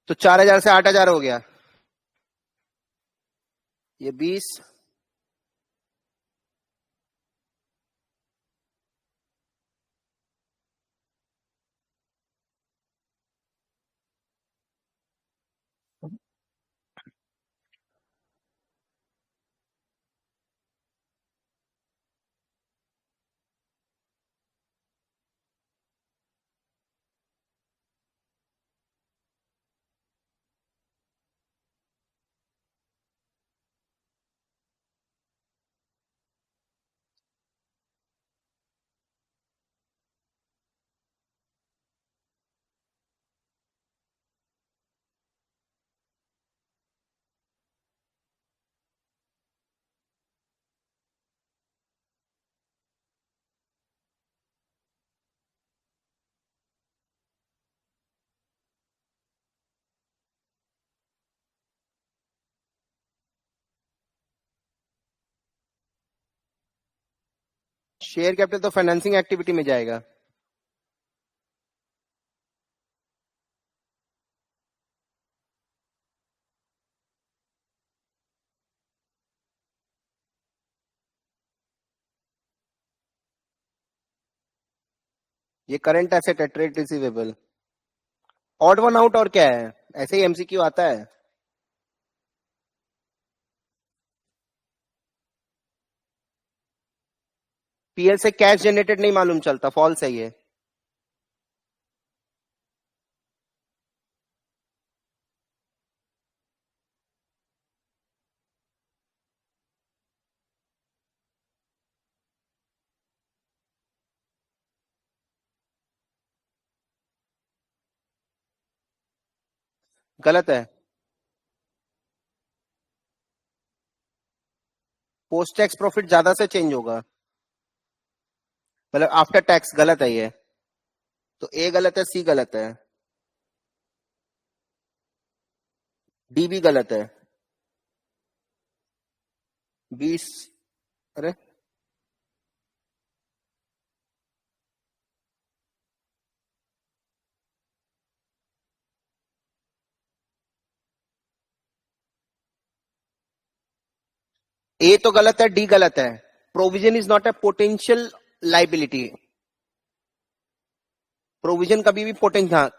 तो 4,000 से 8,000 हो गया, ये 20, शेयर कैपिटल तो फाइनेंसिंग एक्टिविटी में जाएगा। ये करंट एसेट है, trade receivable. Odd one out और क्या है, ऐसे ही एमसीक्यू आता है। पीएल से कैश जनरेटेड नहीं मालूम चलता, फॉल्स है ये। गलत है। पोस्ट टैक्स प्रॉफिट ज्यादा से चेंज होगा, मतलब आफ्टर टैक्स। गलत है ये, तो ए गलत है, सी गलत है, डी भी गलत है। 20, अरे ए तो गलत है, डी गलत है। Provision is not a potential liability. Provision कभी भी पोटेंशियल,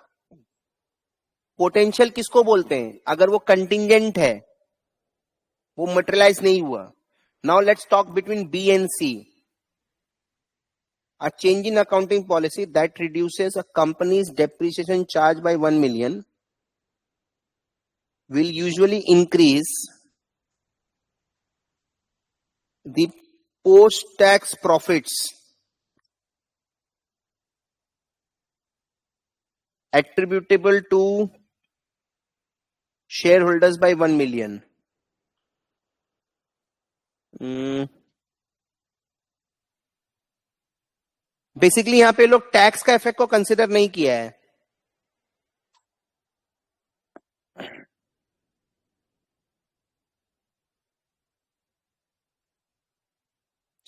पोटेंशियल किसको बोलते हैं, अगर वो कंटिंजेंट है, वो मटेरियलाइज नहीं हुआ। Now let's talk between B and C. A change in accounting policy that reduces a company's depreciation charge by 1 million will usually increase the post-tax profits attributable to shareholders by 1 million. Basically यहां पे लोग tax का effect को consider नहीं किया है।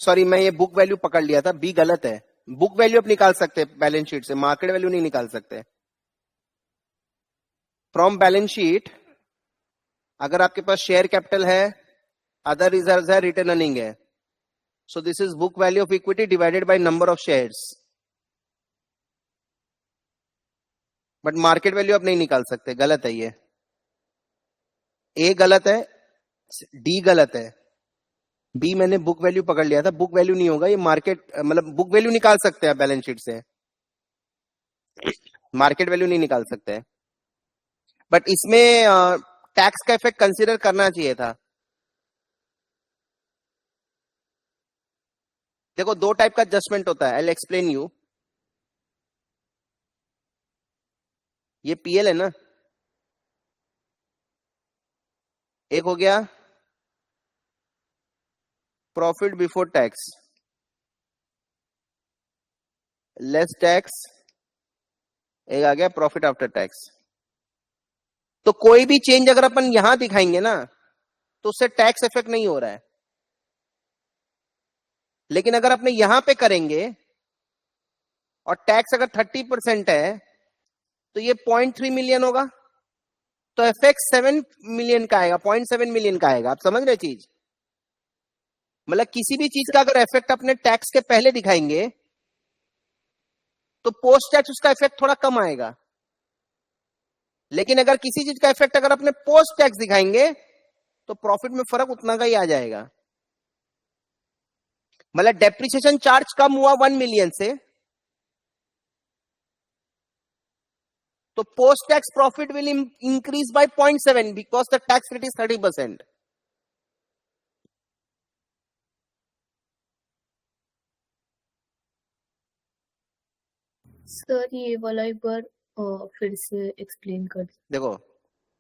Sorry, मैं ये बुक वैल्यू पकड़ लिया था, बी गलत है। बुक वैल्यू आप निकाल सकते हैं बैलेंस शीट से, मार्केट वैल्यू नहीं निकाल सकते। फ्रॉम बैलेंस शीट अगर आपके पास शेयर कैपिटल है, अदर रिजर्व्स है, रिटर्न अर्निंग है, सो this is book value of equity divided by number of shares. But market value आप नहीं निकाल सकते, गलत है ये। ए गलत है, डी गलत है, बी मैंने बुक वैल्यू पकड़ लिया था, बुक वैल्यू नहीं होगा ये, मार्केट मतलब बुक वैल्यू निकाल सकते हैं बैलेंस शीट से, मार्केट वैल्यू नहीं निकाल सकते। बट इसमें टैक्स का इफेक्ट कंसीडर करना चाहिए था। देखो दो टाइप का एडजस्टमेंट होता है, आई विल एक्सप्लेन यू। ये पीएल है ना, एक हो गया profit before tax less tax, एक आ गया प्रॉफिट आफ्टर टैक्स। तो कोई भी चेंज अगर अपन यहां दिखाएंगे ना, तो उससे टैक्स इफेक्ट नहीं हो रहा है। लेकिन अगर अपने यहां पे करेंगे और टैक्स अगर 30% है, तो ये 0.3 मिलियन होगा, तो इफेक्ट 7 मिलियन का आएगा, 0.7 मिलियन का आएगा। आप समझ रहे चीज, मतलब किसी भी चीज का अगर इफेक्ट अपने टैक्स के पहले दिखाएंगे, तो पोस्ट टैक्स उसका इफेक्ट थोड़ा कम आएगा। लेकिन अगर किसी चीज का इफेक्ट अगर अपने पोस्ट टैक्स दिखाएंगे, तो प्रॉफिट में फर्क उतना का ही आ जाएगा। मतलब डेप्रिसिएशन चार्ज कम हुआ 1 मिलियन से, तो post tax profit will increase by 0.7 because the tax rate is 30%। Sir ये वाला एक बार फिर से एक्सप्लेन कर दीजिए। देखो,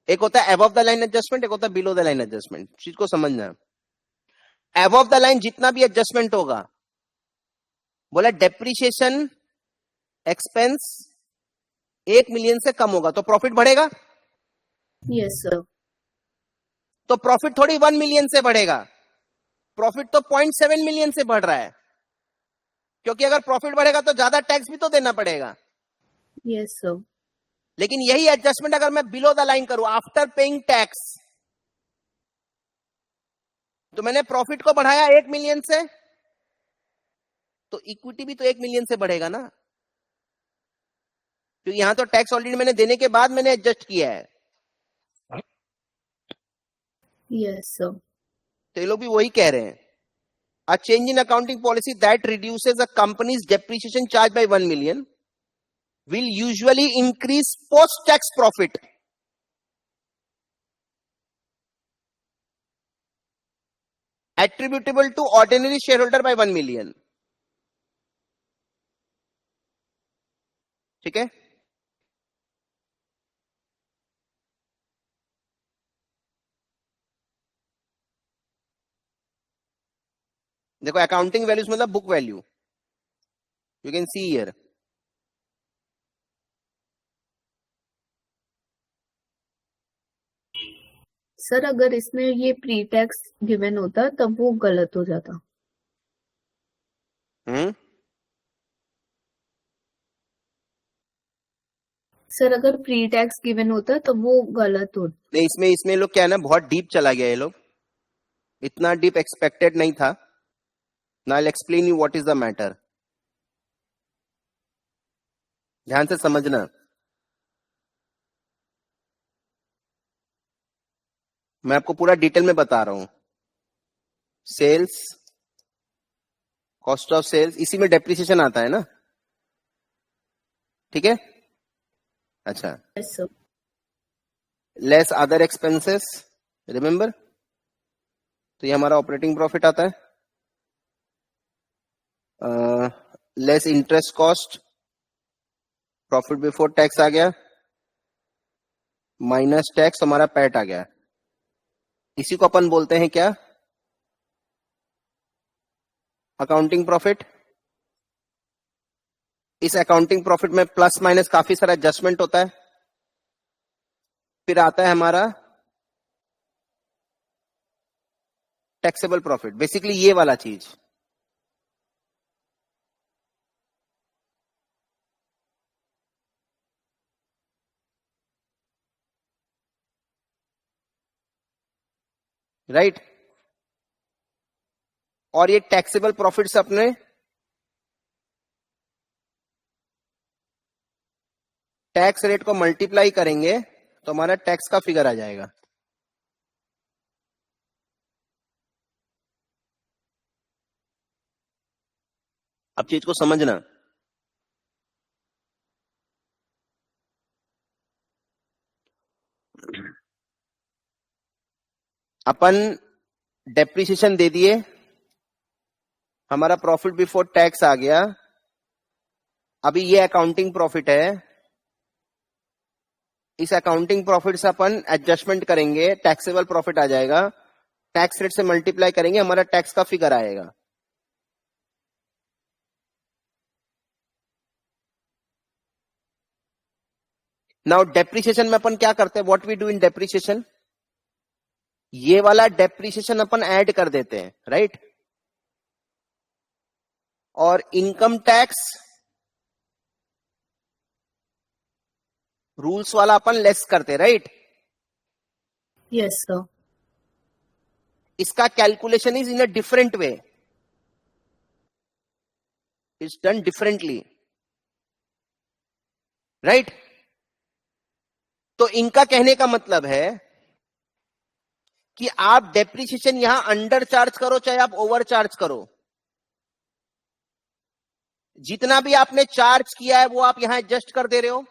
एक होता है अबव द लाइन एडजस्टमेंट, एक होता है बिलो द लाइन एडजस्टमेंट। चीज को समझना, अबव द लाइन जितना भी एडजस्टमेंट होगा, बोला डेप्रिसिएशन एक्सपेंस 1 मिलियन से कम होगा तो प्रॉफिट बढ़ेगा। Yes sir. तो प्रॉफिट थोड़ी 1 मिलियन से बढ़ेगा, प्रॉफिट तो 0.7 मिलियन से बढ़ रहा है, क्योंकि अगर प्रॉफिट बढ़ेगा तो ज्यादा टैक्स भी तो देना पड़ेगा। Yes sir. लेकिन यही एडजस्टमेंट अगर मैं बिलो द लाइन करूं, आफ्टर पेइंग टैक्स, तो मैंने प्रॉफिट को बढ़ाया 1 मिलियन से, तो इक्विटी भी तो 1 मिलियन से बढ़ेगा ना। क्योंकि यहां तो टैक्स ऑलरेडी मैंने देने के बाद मैंने एडजस्ट किया है। Yes sir. तो ये लोग भी वही कह रहे हैं, a change in accounting policy that reduces a companies depreciation charge by 1 million will usually increase post tax profit attributable to ordinary shareholder by 1 million। ठीक है, देखो अकाउंटिंग वैल्यूज मतलब book value, you can see here. Sir अगर इसमें ये pre tax given होता तब वो गलत हो जाता। सर अगर प्री टैक्स गिवन होता तब वो गलत होता। नहीं, इसमें लोग क्या है ना, बहुत डीप चला गया ये लोग, इतना डीप एक्सपेक्टेड नहीं था। Now I explain you what is the matter, ध्यान से समझना। मैं आपको पूरा डिटेल में बता रहा हूं। सेल्स, कॉस्ट ऑफ सेल्स, इसी में डेप्रिसिएशन आता है ना, ठीक है। अच्छा, yes sir. Less other expenses, remember, तो ये हमारा ऑपरेटिंग प्रॉफिट आता है। Less interest cost, profit before tax आ गया, माइनस टैक्स, हमारा पैट आ गया। इसी को अपन बोलते हैं क्या, अकाउंटिंग प्रॉफिट। इस अकाउंटिंग प्रॉफिट में प्लस माइनस काफी सारा एडजस्टमेंट होता है। फिर आता है हमारा टैक्सेबल प्रॉफिट, बेसिकली ये वाला चीज। राइट, और ये टैक्सेबल प्रॉफिट्स अपने टैक्स रेट को मल्टीप्लाई करेंगे तो हमारा टैक्स का फिगर आ जाएगा। अब चीज को समझना, अपन डेप्रिसिएशन दे दिए, हमारा प्रॉफिट बिफोर टैक्स आ गया। अभी ये अकाउंटिंग प्रॉफिट है, इस अकाउंटिंग प्रॉफिट से अपन एडजस्टमेंट करेंगे, टैक्सेबल प्रॉफिट आ जाएगा, टैक्स रेट से मल्टीप्लाई करेंगे, हमारा टैक्स का फिगर आएगा। नाउ डेप्रिसिएशन में अपन क्या करते हैं, what we do in depreciation, ये वाला डेप्रिसिएशन अपन ऐड कर देते हैं, राइट। और इनकम टैक्स रूल्स वाला अपन लेस करते, राइट। Yes sir. इसका calculation is in a different way, it's done differently, right. तो इनका कहने का मतलब है कि आप डेप्रिसिएशन यहां अंडर चार्ज करो चाहे आप ओवर चार्ज करो, जितना भी आपने चार्ज किया है वो आप यहां एडजस्ट कर दे रहे हो,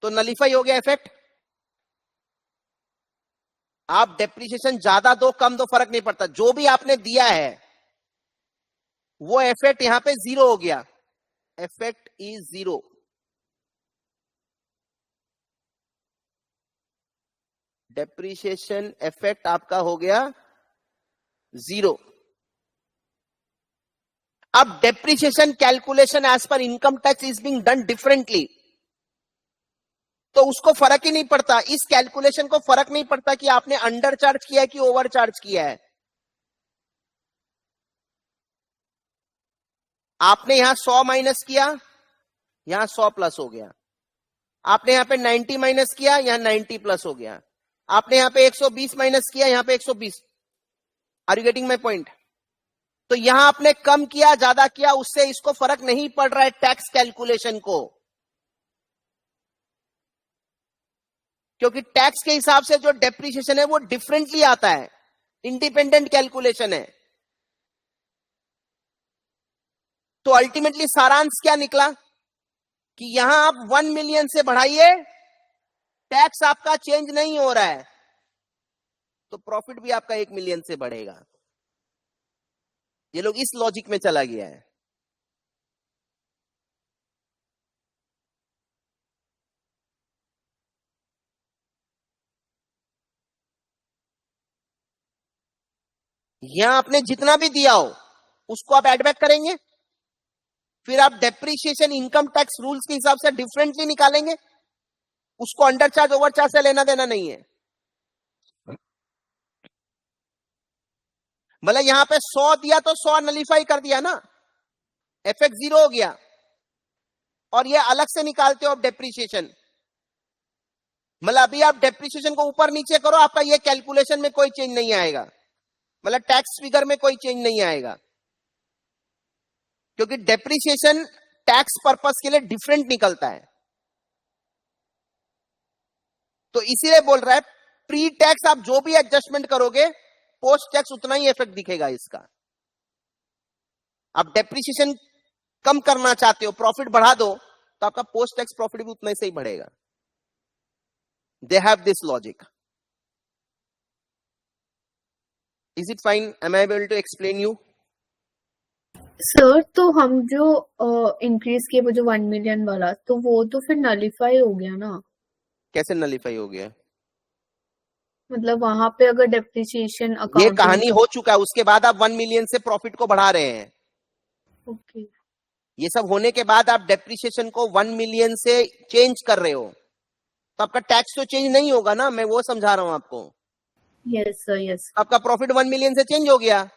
तो नलिफाई हो गया इफेक्ट। आप डेप्रिसिएशन ज्यादा दो कम दो फर्क नहीं पड़ता, जो भी आपने दिया है वो इफेक्ट यहां पे जीरो हो गया, effect is zero. Depreciation effect आपका हो गया जीरो। अब depreciation calculation as per income tax is being done differently, तो उसको फर्क ही नहीं पड़ता, इस कैलकुलेशन को फर्क नहीं पड़ता कि आपने अंडर चार्ज किया है कि ओवर चार्ज किया है। आपने यहां 100 माइनस किया, यहां 100 प्लस हो गया। आपने यहां पे 90 माइनस किया, यहां 90 प्लस हो गया। आपने यहां पे 120 माइनस किया, यहां पे 120। Are you getting my point? तो यहां आपने कम किया ज्यादा किया उससे इसको फर्क नहीं पड़ रहा है टैक्स कैलकुलेशन को, क्योंकि टैक्स के हिसाब से जो डेप्रिसिएशन है वो डिफरेंटली आता है, इंडिपेंडेंट कैलकुलेशन है। तो अल्टीमेटली सारांश क्या निकला कि यहां आप 1 मिलियन से बढ़ाइए, टैक्स आपका चेंज नहीं हो रहा है, तो प्रॉफिट भी आपका 1 मिलियन से बढ़ेगा। ये लोग इस लॉजिक में चला गया है। यहां आपने जितना भी दिया हो उसको आप एड बैक करेंगे, फिर आप डेप्रीशिएशन इनकम टैक्स रूल्स के हिसाब से डिफरेंटली निकालेंगे, उसको अंडर चार्ज ओवर चार्ज से लेना देना नहीं है। मतलब यहां पे 100 दिया तो 100 नलीफाई कर दिया ना, एफएक्स 0 हो गया, और ये अलग से निकालते हो आप डेप्रीशिएशन। मतलब अभी आप डेप्रीशिएशन को ऊपर नीचे करो, आपका ये कैलकुलेशन में कोई चेंज नहीं आएगा, मतलब टैक्स फिगर में कोई चेंज नहीं आएगा, क्योंकि डेप्रीशिएशन टैक्स पर्पस के लिए डिफरेंट निकलता है। तो इसीलिए बोल रहा है प्री टैक्स आप जो भी एडजस्टमेंट करोगे पोस्ट टैक्स उतना ही इफेक्ट दिखेगा इसका। आप डेप्रीशिएशन कम करना चाहते हो, प्रॉफिट बढ़ा दो, तो आपका पोस्ट टैक्स प्रॉफिट भी उतना ही सही बढ़ेगा। They have this logic. Is it fine? Am I able to explain you? Sir तो हम जो इंक्रीज किए वो जो 1 मिलियन वाला, तो वो तो फिर नलीफाई हो गया ना। कैसे नलीफाई हो गया? मतलब वहां पे अगर डेप्रिसिएशन ये अकाउंट, कहानी हो चुका है, उसके बाद आप 1 मिलियन से प्रॉफिट को बढ़ा रहे हैं। ओके, ये सब होने के बाद आप डेप्रिसिएशन को 1 मिलियन से चेंज कर रहे हो, तो आपका टैक्स तो चेंज नहीं होगा ना, मैं वो समझा रहा हूं आपको। यस सर, यस आपका प्रॉफिट 1 मिलियन से चेंज हो गया।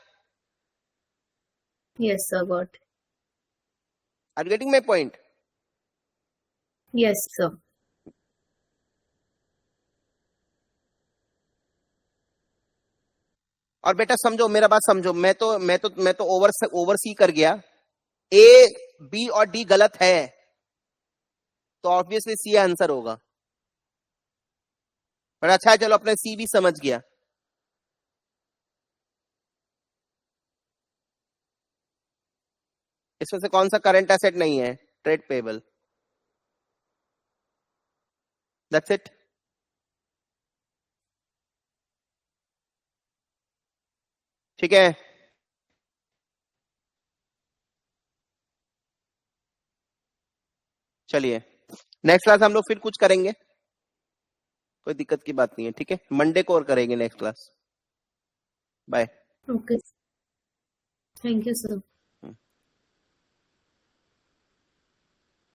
Yes sir, got, are getting my point? Yes sir. और बेटा समझो, मेरा बात समझो, मैं तो ओवरसी कर गया। ए बी और डी गलत है तो ऑब्वियसली सी आंसर होगा, पर अच्छा है, चलो अपने सी भी समझ गया। इसमें से कौन सा करंट एसेट नहीं है? Trade payable, that's it. ठीक है, चलिए नेक्स्ट क्लास हम लोग फिर कुछ करेंगे, कोई दिक्कत की बात नहीं है। ठीक है, मंडे को और करेंगे next class. Bye. Okay, thank you sir.